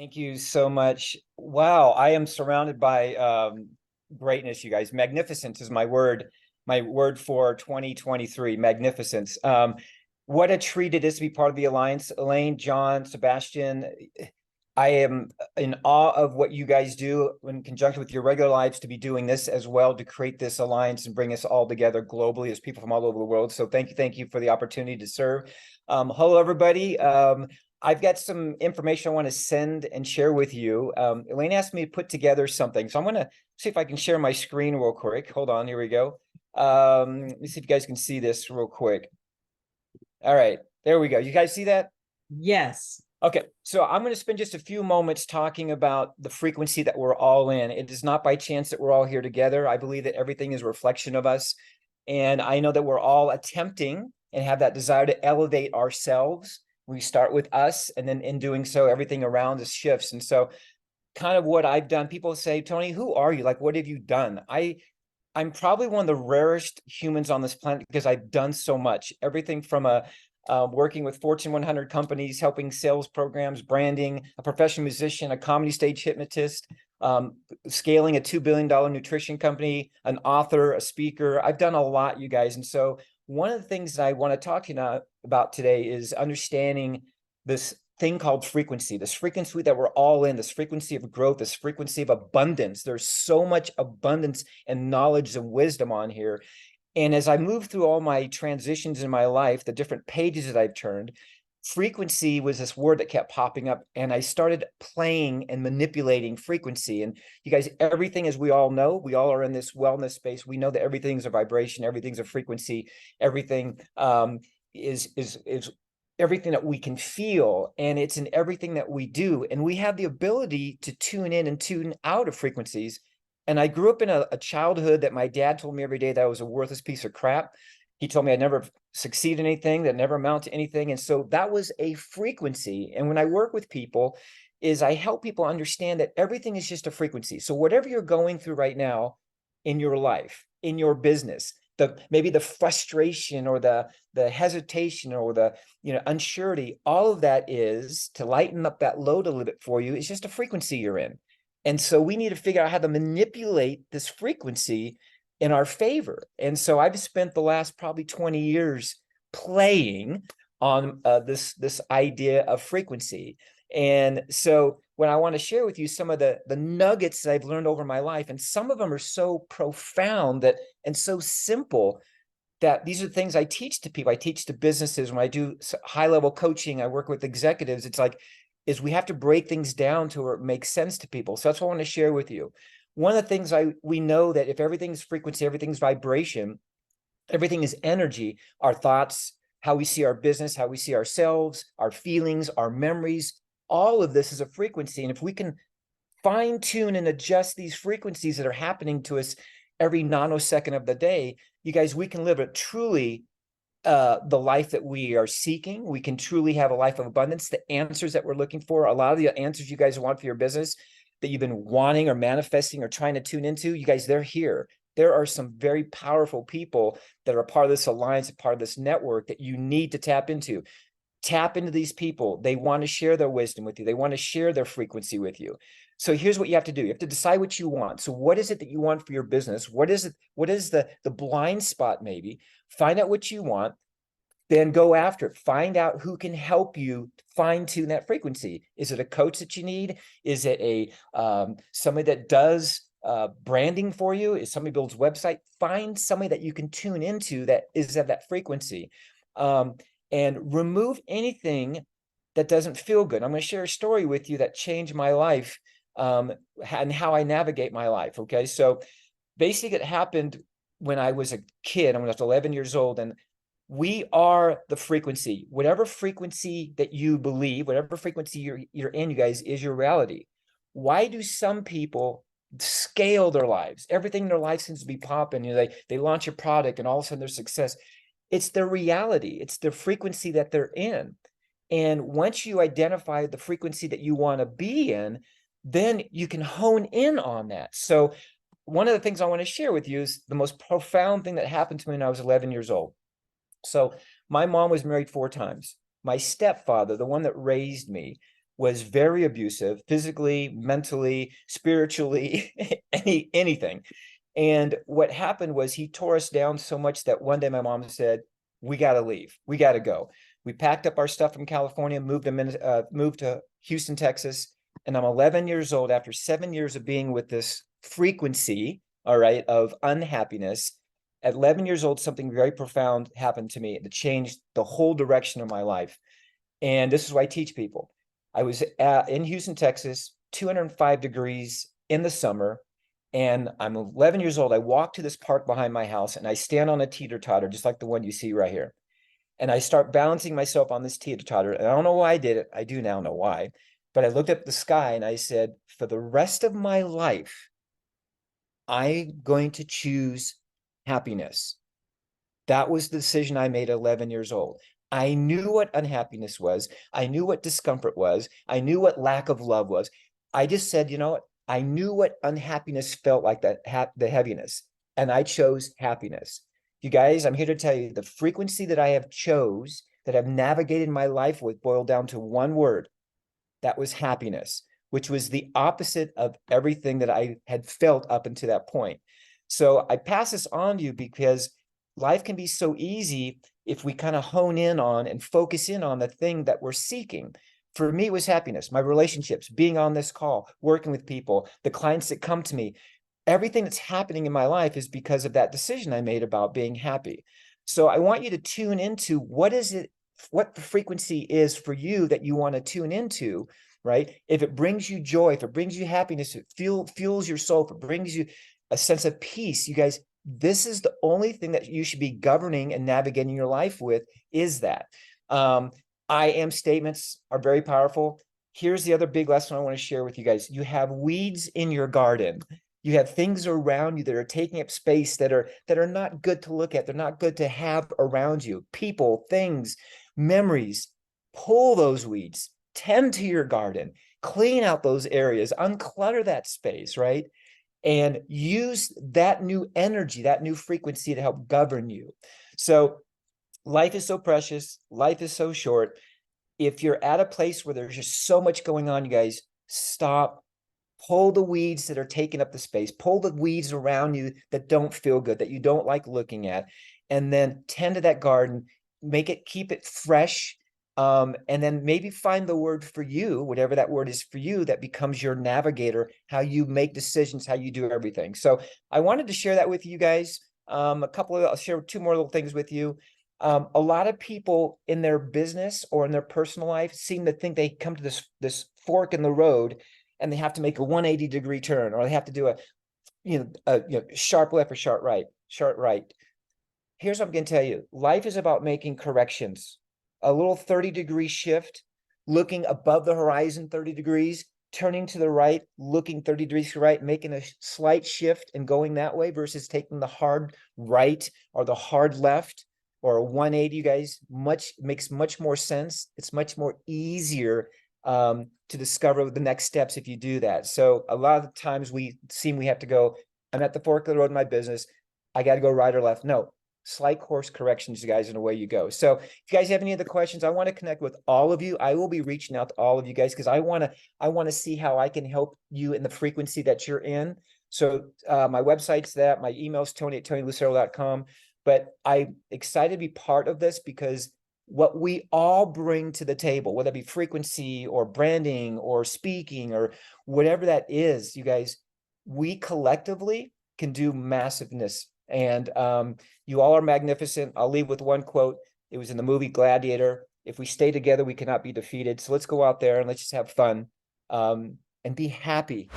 Thank you so much. Wow, I am surrounded by greatness, you guys. Magnificence is my word for 2023, magnificence. What a treat it is to be part of the Alliance. Elaine, John, Sebastian, I am in awe of what you guys do in conjunction with your regular lives to be doing this as well, to create this alliance and bring us all together globally as people from all over the world. So thank you for the opportunity to serve. Hello, everybody. I've got some information I want to send and share with you. Elaine asked me to put together something, so I'm going to see if I can share my screen real quick. Hold on, here we go. Let me see if you guys can see this real quick. All right, there we go. You guys see that? Yes. Okay, so I'm going to spend just a few moments talking about the frequency that we're all in. It is not by chance that we're all here together. I believe that everything is a reflection of us. And I know that we're all attempting and have that desire to elevate ourselves. We start with us, and then in doing so, everything around us shifts. And so kind of what I've done, people say, Tony, who are you? Like, what have you done? I'm probably one of the rarest humans on this planet because I've done so much. Everything from working with Fortune 100 companies, helping sales programs, branding, a professional musician, a comedy stage hypnotist, scaling a $2 billion nutrition company, an author, a speaker. I've done a lot, you guys. And so one of the things that I want to talk to you about today is understanding this thing called frequency, this frequency that we're all in, this frequency of growth, this frequency of abundance. There's so much abundance and knowledge and wisdom on here. And as I move through all my transitions in my life, the different pages that I've turned, frequency was this word that kept popping up, and I started playing and manipulating frequency. And you guys, everything, as we all know, we all are in this wellness space. We know that everything's a vibration, everything's a frequency, everything is everything that we can feel, and it's in everything that we do. And we have the ability to tune in and tune out of frequencies. And I grew up in a childhood that my dad told me every day that I was a worthless piece of crap. He told me I'd never succeed in anything, that never amount to anything. And so that was a frequency. And when I work with people, is I help people understand that everything is just a frequency. So whatever you're going through right now in your life, in your business, maybe the frustration or the hesitation or the unsurety, all of that is to lighten up that load a little bit for you. It's just a frequency you're in. And so we need to figure out how to manipulate this frequency in our favor. And so I've spent the last probably 20 years playing on this idea of frequency. And so when I want to share with you some of the nuggets that I've learned over my life, and some of them are so profound and so simple that these are things I teach to people. I teach to businesses. When I do high-level coaching, I work with executives. It's like, we have to break things down to where it makes sense to people. So that's what I want to share with you. One of the things we know that if everything's frequency, everything's vibration, everything is energy, our thoughts, how we see our business, how we see ourselves, our feelings, our memories, all of this is a frequency. And if we can fine tune and adjust these frequencies that are happening to us every nanosecond of the day, you guys, we can live a truly the life that we are seeking. We can truly have a life of abundance, the answers that we're looking for. A lot of the answers you guys want for your business that you've been wanting or manifesting or trying to tune into, you guys, they're here. There are some very powerful people that are part of this alliance, part of this network that you need to tap into. Tap into these people. They want to share their wisdom with you. They want to share their frequency with you. So here's what you have to do. You have to decide what you want. So what is it that you want for your business? What is it? What is the blind spot maybe? Find out what you want, then go after it. Find out who can help you fine tune that frequency. Is it a coach that you need? Is it somebody that does branding for you? Is somebody builds website? Find somebody that you can tune into that is at that frequency, and remove anything that doesn't feel good. I'm going to share a story with you that changed my life, and how I navigate my life. Okay, so basically, it happened when I was a kid. I was 11 years old, and we are the frequency. Whatever frequency that you believe, whatever frequency you're in, you guys, is your reality. Why do some people scale their lives? Everything in their life seems to be popping. They launch a product and all of a sudden there's success. It's their reality. It's the frequency that they're in. And once you identify the frequency that you want to be in, then you can hone in on that. So one of the things I want to share with you is the most profound thing that happened to me when I was 11 years old. So my mom was married 4 times. My stepfather, the one that raised me, was very abusive, physically, mentally, spiritually, anything. And what happened was he tore us down so much that one day my mom said, we got to leave. We got to go. We packed up our stuff from California, moved to Houston, Texas. And I'm 11 years old after 7 years of being with this frequency, all right, of unhappiness. At 11 years old, something very profound happened to me that changed the whole direction of my life. And this is what I teach people. I was in Houston, Texas, 205 degrees in the summer. And I'm 11 years old. I walk to this park behind my house and I stand on a teeter-totter, just like the one you see right here. And I start balancing myself on this teeter-totter. And I don't know why I did it. I do now know why. But I looked up at the sky and I said, for the rest of my life, I'm going to choose happiness. That was the decision I made at 11 years old. I knew what unhappiness was. I knew what discomfort was. I knew what lack of love was. I just said, you know what? I knew what unhappiness felt like, the heaviness, and I chose happiness. You guys, I'm here to tell you the frequency that I have chose, that I've navigated my life with, boiled down to one word. That was happiness, which was the opposite of everything that I had felt up until that point. So I pass this on to you because life can be so easy if we kind of hone in on and focus in on the thing that we're seeking. For me, it was happiness, my relationships, being on this call, working with people, the clients that come to me. Everything that's happening in my life is because of that decision I made about being happy. So I want you to tune into what the frequency is for you that you want to tune into, right? If it brings you joy, if it brings you happiness, if it fuels your soul, if it brings you a sense of peace, you guys, this is the only thing that you should be governing and navigating your life with, is that. I am statements are very powerful. Here's the other big lesson I want to share with you guys. You have weeds in your garden. You have things around you that are taking up space that are not good to look at. They're not good to have around you. People, things, memories. Pull those weeds. Tend to your garden. Clean out those areas. Unclutter that space, right? And use that new energy, that new frequency to help govern you. So life is so precious. Life is so short. If you're at a place where there's just so much going on, you guys, stop. Pull the weeds that are taking up the space. Pull the weeds around you that don't feel good, that you don't like looking at, and then tend to that garden. Keep it fresh. And then maybe find the word for you, whatever that word is for you, that becomes your navigator, how you make decisions, how you do everything. So I wanted to share that with you guys. I'll share two more little things with you. A lot of people in their business or in their personal life seem to think they come to this fork in the road and they have to make a 180-degree turn, or they have to do a sharp left or sharp right. Here's what I'm going to tell you. Life is about making corrections. A little 30-degree shift, looking above the horizon 30 degrees, turning to the right, looking 30 degrees to the right, making a slight shift and going that way versus taking the hard right or the hard left or a 180, you guys, makes much more sense. It's much more easier to discover the next steps if you do that. So a lot of the times we have to go, I'm at the fork of the road in my business. I got to go right or left. No, slight course corrections, you guys, and away you go. So if you guys have any other questions, I want to connect with all of you. I will be reaching out to all of you guys because I want to see how I can help you in the frequency that you're in. So my website's that, my email's tony@tonylucero.com. But I'm excited to be part of this because what we all bring to the table, whether it be frequency or branding or speaking or whatever that is, you guys, we collectively can do massiveness. And you all are magnificent. I'll leave with one quote. It was in the movie Gladiator. If we stay together, we cannot be defeated. So let's go out there and let's just have fun and be happy.